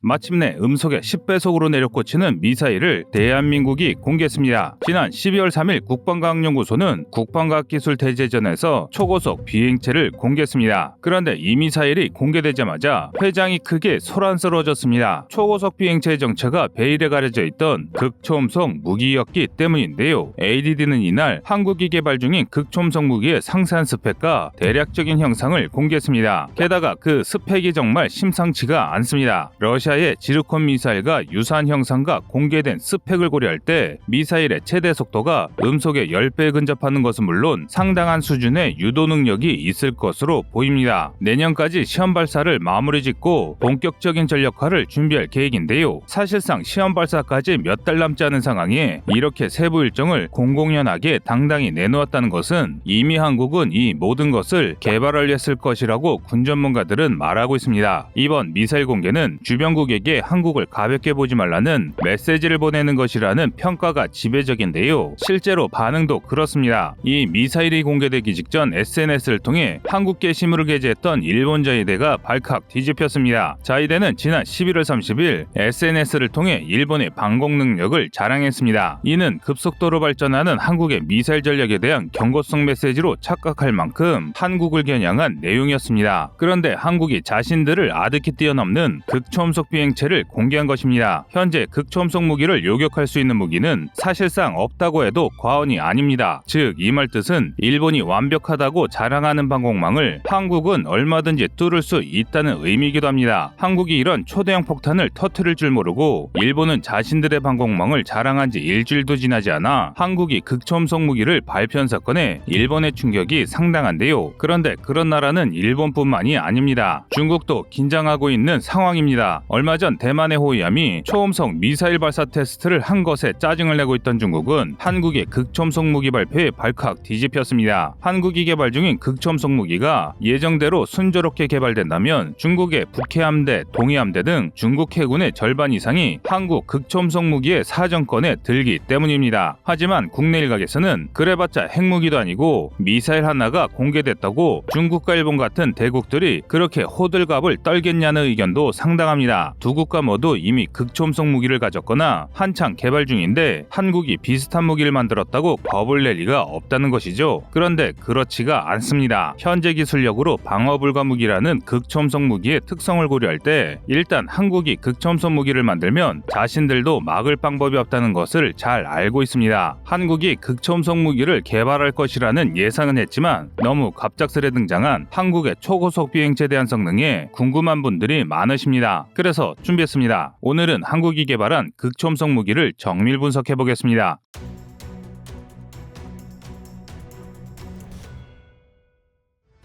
마침내 음속에 10배속으로 내려꽂히는 미사일을 대한민국이 공개했습니다. 지난 12월 3일 국방과학연구소는 국방과학기술대제전에서 초고속 비행체를 공개했습니다. 그런데 이 미사일이 공개되자마자 회장이 크게 소란스러워졌습니다. 초고속 비행체의 정체가 베일에 가려져 있던 극초음속 무기였기 때문인데요. ADD는 이날 한국이 개발 중인 극초음속 무기의 상세한 스펙과 대략적인 형상을 공개했습니다. 게다가 그 스펙이 정말 심상치가 않습니다. 러시아의 지르콘 미사일과 유사한 형상과 공개된 스펙을 고려할 때 미사일의 최대 속도가 음속의 10배에 근접하는 것은 물론 상당한 수준의 유도 능력이 있을 것으로 보입니다. 내년까지 시험 발사를 마무리 짓고 본격적인 전력화를 준비할 계획인데요. 사실상 시험 발사까지 몇 달 남지 않은 상황에 이렇게 세부 일정을 공공연하게 당당히 내놓았다는 것은 이미 한국은 이 모든 것을 개발 완료했을 것이라고 군 전문가들은 말하고 있습니다. 이번 미사일 공개는 주변국에게 한국을 가볍게 보지 말라는 메시지를 보내는 것이라는 평가가 지배적인데요. 실제로 반응도 그렇습니다. 이 미사일이 공개되기 직전 SNS를 통해 한국 게시물을 게재했던 일본 자위대가 발칵 뒤집혔습니다. 자위대는 지난 11월 30일 SNS를 통해 일본의 방공 능력을 자랑했습니다. 이는 급속도로 발전하는 한국의 미사일 전략에 대한 경고성 메시지로 착각할 만큼 한국을 겨냥한 내용이었습니다. 그런데 한국이 자신들을 아득히 뛰어넘는 극초음속 비행체를 공개한 것입니다. 현재 극초음속 무기를 요격할 수 있는 무기는 사실상 없다고 해도 과언이 아닙니다. 즉, 이 말 뜻은 일본이 완벽하다고 자랑하는 방공망을 한국은 얼마든지 뚫을 수 있다는 의미이기도 합니다. 한국이 이런 초대형 폭탄을 터뜨릴 줄 모르고 일본은 자신들의 방공망을 자랑한 지 일주일도 지나지 않아 한국이 극초음속 무기를 발표한 사건에 일본의 충격이 상당한데요. 그런데 그런 나라는 일본뿐만이 아닙니다. 중국도 긴장하고 있는 상황입니다. 얼마 전 대만의 호위함이 초음속 미사일 발사 테스트를 한 것에 짜증을 내고 있던 중국은 한국의 극초음속 무기 발표에 발칵 뒤집혔습니다. 한국이 개발 중인 극초음속 무기가 예정대로 순조롭게 개발된다면 중국의 북해함대, 동해함대 등 중국 해군의 절반 이상이 한국 극초음속 무기의 사정권에 들기 때문입니다. 하지만 국내 일각에서는 그래봤자 핵무기도 아니고 미사일 하나가 공개됐다고 중국과 일본 같은 대국들이 그렇게 호들갑을 떨겠냐는 의견도 상당합니다. 두 국가 모두 이미 극초음속 무기를 가졌거나 한창 개발 중인데 한국이 비슷한 무기를 만들었다고 겁을 낼 리가 없다는 것이죠. 그런데 그렇지가 않습니다. 현재 기술력으로 방어 불가 무기라는 극초음속 무기의 특성을 고려할 때 일단 한국이 극초음속 무기를 만들면 자신들도 막을 방법이 없다는 것을 잘 알고 있습니다. 한국이 극초음속 무기를 개발할 것이라는 예상은 했지만 너무 갑작스레 등장한 한국의 초고속 비행체에 대한 성능에 궁금한 분들이 많으십니다. 그래서 준비했습니다. 오늘은 한국이 개발한 극초음속 무기를 정밀 분석해 보겠습니다.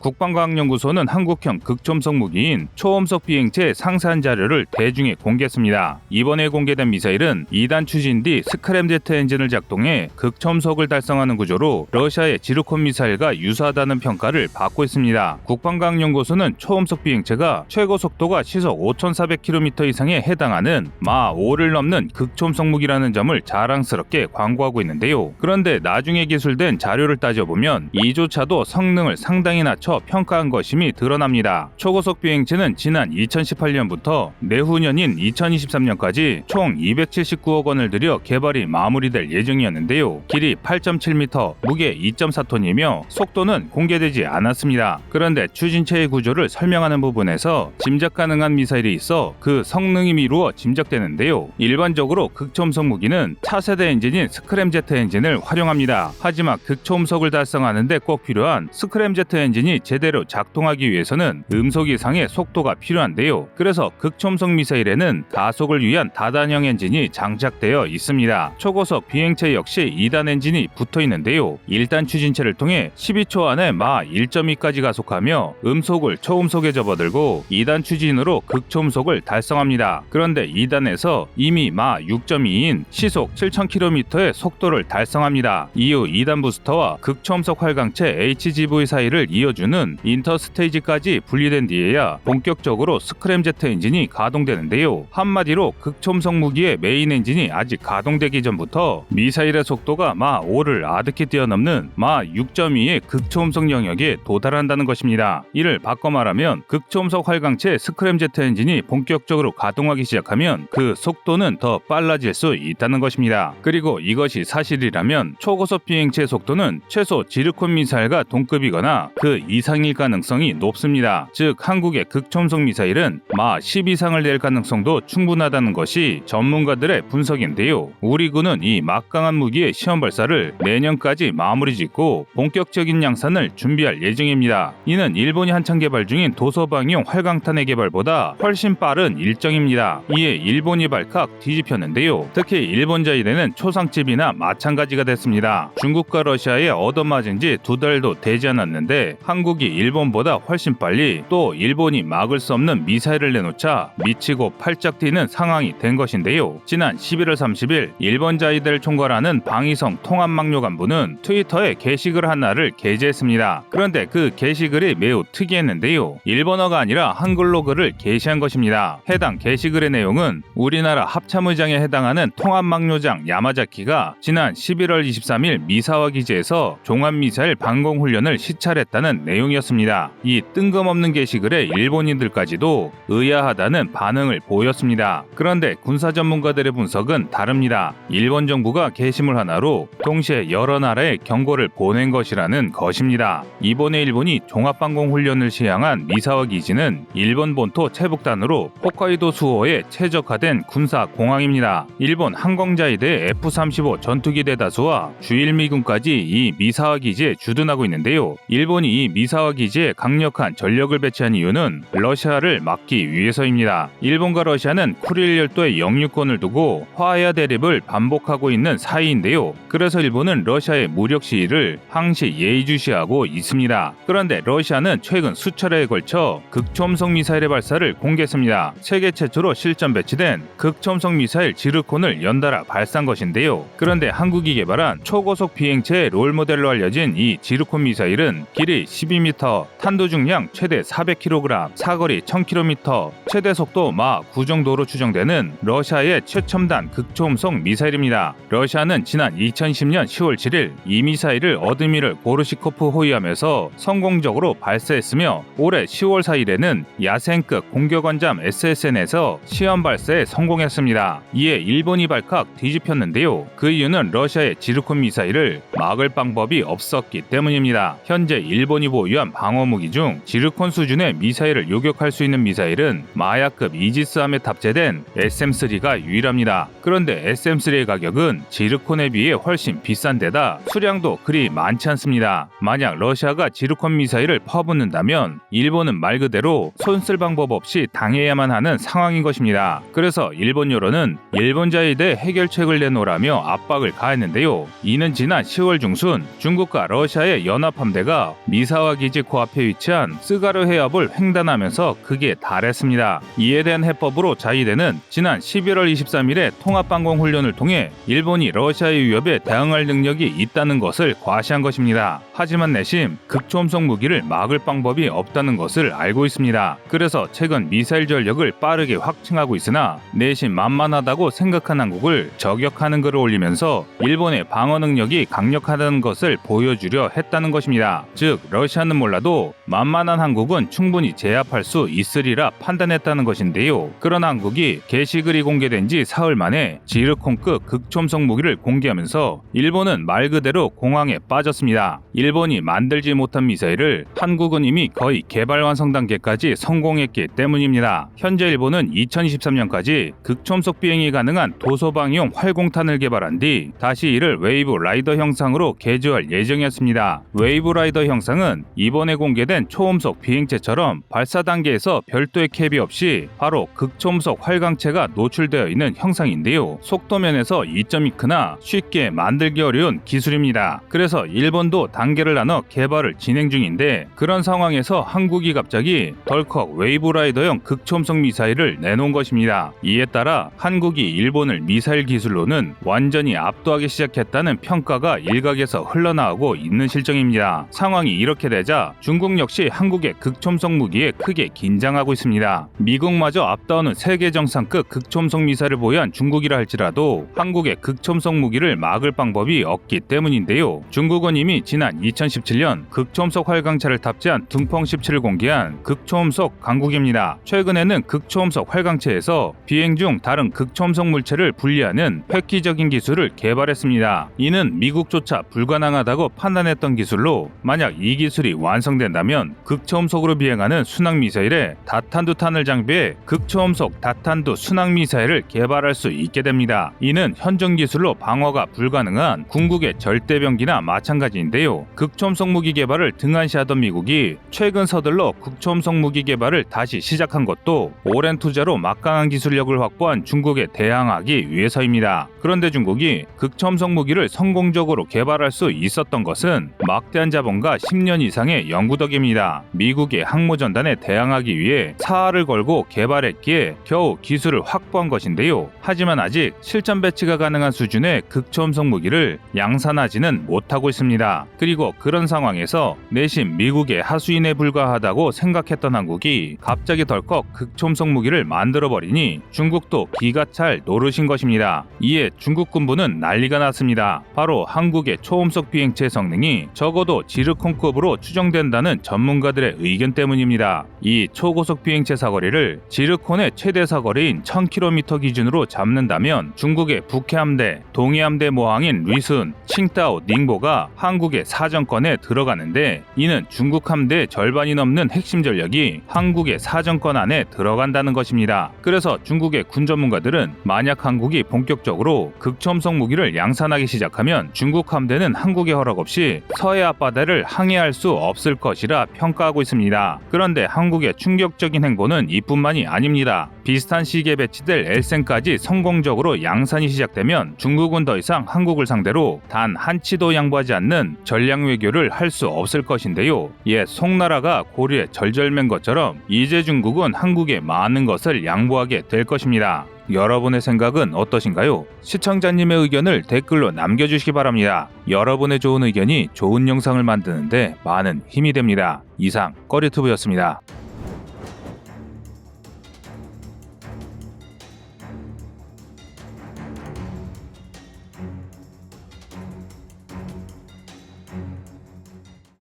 국방과학연구소는 한국형 극초음속 무기인 초음속 비행체 상세한 자료를 대중에 공개했습니다. 이번에 공개된 미사일은 2단 추진 뒤 스크램제트 엔진을 작동해 극초음속을 달성하는 구조로 러시아의 지르콘 미사일과 유사하다는 평가를 받고 있습니다. 국방과학연구소는 초음속 비행체가 최고 속도가 시속 5,400km 이상에 해당하는 마 5를 넘는 극초음속 무기라는 점을 자랑스럽게 광고하고 있는데요. 그런데 나중에 기술된 자료를 따져보면 이조차도 성능을 상당히 낮춰 평가한 것임이 드러납니다. 초고속 비행체는 지난 2018년부터 내후년인 2023년까지 총 279억 원을 들여 개발이 마무리될 예정이었는데요. 길이 8.7m, 무게 2.4톤이며 속도는 공개되지 않았습니다. 그런데 추진체의 구조를 설명하는 부분에서 짐작 가능한 미사일이 있어 그 성능이 미루어 짐작되는데요. 일반적으로 극초음속 무기는 차세대 엔진인 스크램제트 엔진을 활용합니다. 하지만 극초음속을 달성하는 데 꼭 필요한 스크램제트 엔진이 제대로 작동하기 위해서는 음속 이상의 속도가 필요한데요. 그래서 극초음속 미사일에는 가속을 위한 다단형 엔진이 장착되어 있습니다. 초고속 비행체 역시 2단 엔진이 붙어 있는데요. 1단 추진체를 통해 12초 안에 마 1.2까지 가속하며 음속을 초음속에 접어들고 2단 추진으로 극초음속을 달성합니다. 그런데 2단에서 이미 마 6.2인 시속 7,000km의 속도를 달성합니다. 이후 2단 부스터와 극초음속 활강체 HGV 사이를 이어주는 이유는 인터스테이지까지 분리된 뒤에야 본격적으로 스크램제트 엔진이 가동되는데요. 한마디로 극초음속 무기의 메인 엔진이 아직 가동되기 전부터 미사일의 속도가 마 5를 아득히 뛰어넘는 마 6.2의 극초음속 영역에 도달한다는 것입니다. 이를 바꿔 말하면 극초음속 활강체 스크램제트 엔진이 본격적으로 가동하기 시작하면 그 속도는 더 빨라질 수 있다는 것입니다. 그리고 이것이 사실이라면 초고속 비행체 속도는 최소 지르콘 미사일과 동급이거나 그 이상일 가능성이 높습니다. 즉 한국의 극초음속 미사일은 마 10 이상을 낼 가능성도 충분하다는 것이 전문가들의 분석인데요. 우리 군은 이 막강한 무기의 시험 발사를 내년까지 마무리 짓고 본격적인 양산을 준비할 예정입니다. 이는 일본이 한창 개발 중인 도서방용 활강탄의 개발보다 훨씬 빠른 일정입니다. 이에 일본이 발칵 뒤집혔는데요. 특히 일본 자위대는 초상집이나 마찬가지가 됐습니다. 중국과 러시아에 얻어맞은 지 2달도 되지 않았는데 한국이 일본보다 훨씬 빨리 또 일본이 막을 수 없는 미사일을 내놓자 미치고 팔짝 뛰는 상황이 된 것인데요. 지난 11월 30일 일본 자위대를 총괄하는 방위성 통합막료 간부는 트위터에 게시글 하나를 게재했습니다. 그런데 그 게시글이 매우 특이했는데요. 일본어가 아니라 한글로 글을 게시한 것입니다. 해당 게시글의 내용은 우리나라 합참의장에 해당하는 통합막료장 야마자키가 지난 11월 23일 미사와 기지에서 종합미사일 방공훈련을 시찰했다는 내용이었습니다. 이 뜬금없는 게시글에 일본인들까지도 의아하다는 반응을 보였습니다. 그런데 군사 전문가들의 분석은 다릅니다. 일본 정부가 게시물 하나로 동시에 여러 나라에 경고를 보낸 것이라는 것입니다. 이번에 일본이 종합방공훈련을 시행한 미사와 기지는 일본 본토 체북단으로 홋카이도 수호에 최적화된 군사 공항입니다. 일본 항공자위대 F-35 전투기 대다수와 주일미군까지 이 미사와 기지에 주둔하고 있는데요. 일본이 이 미사와 기지에 강력한 전력을 배치한 이유는 러시아를 막기 위해서입니다. 일본과 러시아는 쿠릴 열도의 영유권을 두고 화해와 대립을 반복하고 있는 사이인데요. 그래서 일본은 러시아의 무력 시위를 항시 예의주시하고 있습니다. 그런데 러시아는 최근 수차례에 걸쳐 극초음속 미사일의 발사를 공개했습니다. 세계 최초로 실전 배치된 극초음속 미사일 지르콘을 연달아 발사한 것인데요. 그런데 한국이 개발한 초고속 비행체의 롤모델로 알려진 이 지르콘 미사일은 길이 12m, 탄도 중량 최대 400kg, 사거리 1000km, 최대 속도 마 9 정도로 추정되는 러시아의 최첨단 극초음속 미사일입니다. 러시아는 지난 2010년 10월 7일 이 미사일을 어드미럴 고르시코프 호위함에서 성공적으로 발사했으며 올해 10월 4일에는 야생급 공격원잠 SSN에서 시험 발사에 성공했습니다. 이에 일본이 발칵 뒤집혔는데요. 그 이유는 러시아의 지르콘 미사일을 막을 방법이 없었기 때문입니다. 현재 일본이 보유한 방어무기 중 지르콘 수준의 미사일을 요격할 수 있는 미사일은 마야급 이지스함에 탑재된 SM-3가 유일합니다. 그런데 SM-3의 가격은 지르콘에 비해 훨씬 비싼 데다 수량도 그리 많지 않습니다. 만약 러시아가 지르콘 미사일을 퍼붓는다면 일본은 말 그대로 손쓸 방법 없이 당해야만 하는 상황인 것입니다. 그래서 일본 여론은 일본 자위대 해결책을 내놓으라며 압박을 가했는데요. 이는 지난 10월 중순 중국과 러시아의 연합함대가 미사와 기지 코앞에 위치한 스가르 해협을 횡단하면서 극에 달했습니다. 이에 대한 해법으로 자위대는 지난 11월 23일에 통합방공훈련을 통해 일본이 러시아의 위협에 대응할 능력이 있다는 것을 과시한 것입니다. 하지만 내심 극초음속 무기를 막을 방법이 없다는 것을 알고 있습니다. 그래서 최근 미사일 전력을 빠르게 확충하고 있으나 내심 만만하다고 생각한 한국을 저격하는 글을 올리면서 일본의 방어 능력이 강력하다는 것을 보여주려 했다는 것입니다. 즉 러시아는 몰라도 만만한 한국은 충분히 제압할 수 있으리라 판단했다는 것인데요. 그러나 한국이 게시글이 공개된 지 사흘 만에 지르콘급 극초음속 무기를 공개하면서 일본은 말 그대로 공황에 빠졌습니다. 일본이 만들지 못한 미사일을 한국은 이미 거의 개발 완성 단계까지 성공했기 때문입니다. 현재 일본은 2023년까지 극초음속 비행이 가능한 도서방용 활공탄을 개발한 뒤 다시 이를 웨이브 라이더 형상으로 개조할 예정이었습니다. 웨이브 라이더 형상은 이번에 공개된 초음속 비행체처럼 발사 단계에서 별도의 캡이 없이 바로 극초음속 활강체가 노출되어 있는 형상인데요. 속도면에서 이점이 크나 쉽게 만들기 어려운 기술입니다. 그래서 일본도 당장 단계를 나눠 개발을 진행 중인데, 그런 상황에서 한국이 갑자기 덜컥 웨이브라이더형 극초음속 미사일을 내놓은 것입니다. 이에 따라 한국이 일본을 미사일 기술로는 완전히 압도하기 시작했다는 평가가 일각에서 흘러나오고 있는 실정입니다. 상황이 이렇게 되자 중국 역시 한국의 극초음속 무기에 크게 긴장하고 있습니다. 미국마저 앞다오는 세계 정상급 극초음속 미사일을 보유한 중국이라 할지라도 한국의 극초음속 무기를 막을 방법이 없기 때문인데요. 중국은 이미 지난 2017년 극초음속 활강차를 탑재한 둥펑 17을 공개한 극초음속 강국입니다. 최근에는 극초음속 활강체에서 비행 중 다른 극초음속 물체를 분리하는 획기적인 기술을 개발했습니다. 이는 미국조차 불가능하다고 판단했던 기술로, 만약 이 기술이 완성된다면 극초음속으로 비행하는 순항미사일에 다탄두탄을 장비해 극초음속 다탄두 순항미사일을 개발할 수 있게 됩니다. 이는 현존 기술로 방어가 불가능한 궁극의 절대병기나 마찬가지인데요. 극초음속 무기 개발을 등한시하던 미국이 최근 서둘러 극초음속 무기 개발을 다시 시작한 것도 오랜 투자로 막강한 기술력을 확보한 중국에 대항하기 위해서입니다. 그런데 중국이 극초음속 무기를 성공적으로 개발할 수 있었던 것은 막대한 자본과 10년 이상의 연구 덕입니다. 미국의 항모전단에 대항하기 위해 사활을 걸고 개발했기에 겨우 기술을 확보한 것인데요. 하지만 아직 실전 배치가 가능한 수준의 극초음속 무기를 양산하지는 못하고 있습니다. 그리고 그런 상황에서 내심 미국의 하수인에 불과하다고 생각했던 한국이 갑자기 덜컥 극초음속 무기를 만들어버리니 중국도 기가 찰 노릇인 것입니다. 이에 중국 군부는 난리가 났습니다. 바로 한국의 초음속 비행체 성능이 적어도 지르콘급으로 추정된다는 전문가들의 의견 때문입니다. 이 초고속 비행체 사거리를 지르콘의 최대 사거리인 1000km 기준으로 잡는다면 중국의 북해함대, 동해함대 모항인 리순, 칭따오, 닝보가 한국의 사정권에 들어가는데, 이는 중국 함대의 절반이 넘는 핵심 전력이 한국의 사정권 안에 들어간다는 것입니다. 그래서 중국의 군 전문가들은 만약 한국이 본격적으로 극초음속 무기를 양산하기 시작하면 중국 함대는 한국의 허락 없이 서해 앞바다를 항해할 수 없을 것이라 평가하고 있습니다. 그런데 한국의 충격적인 행보는 이뿐만이 아닙니다. 비슷한 시기에 배치될 L센까지 성공적으로 양산이 시작되면 중국은 더 이상 한국을 상대로 단 한치도 양보하지 않는 전략 외교를 할 수 없을 것인데요. 옛 송나라가 고려에 절절맨 것처럼 이제 중국은 한국에 많은 것을 양보하게 될 것입니다. 여러분의 생각은 어떠신가요? 시청자님의 의견을 댓글로 남겨주시기 바랍니다. 여러분의 좋은 의견이 좋은 영상을 만드는데 많은 힘이 됩니다. 이상 꺼리튜브였습니다.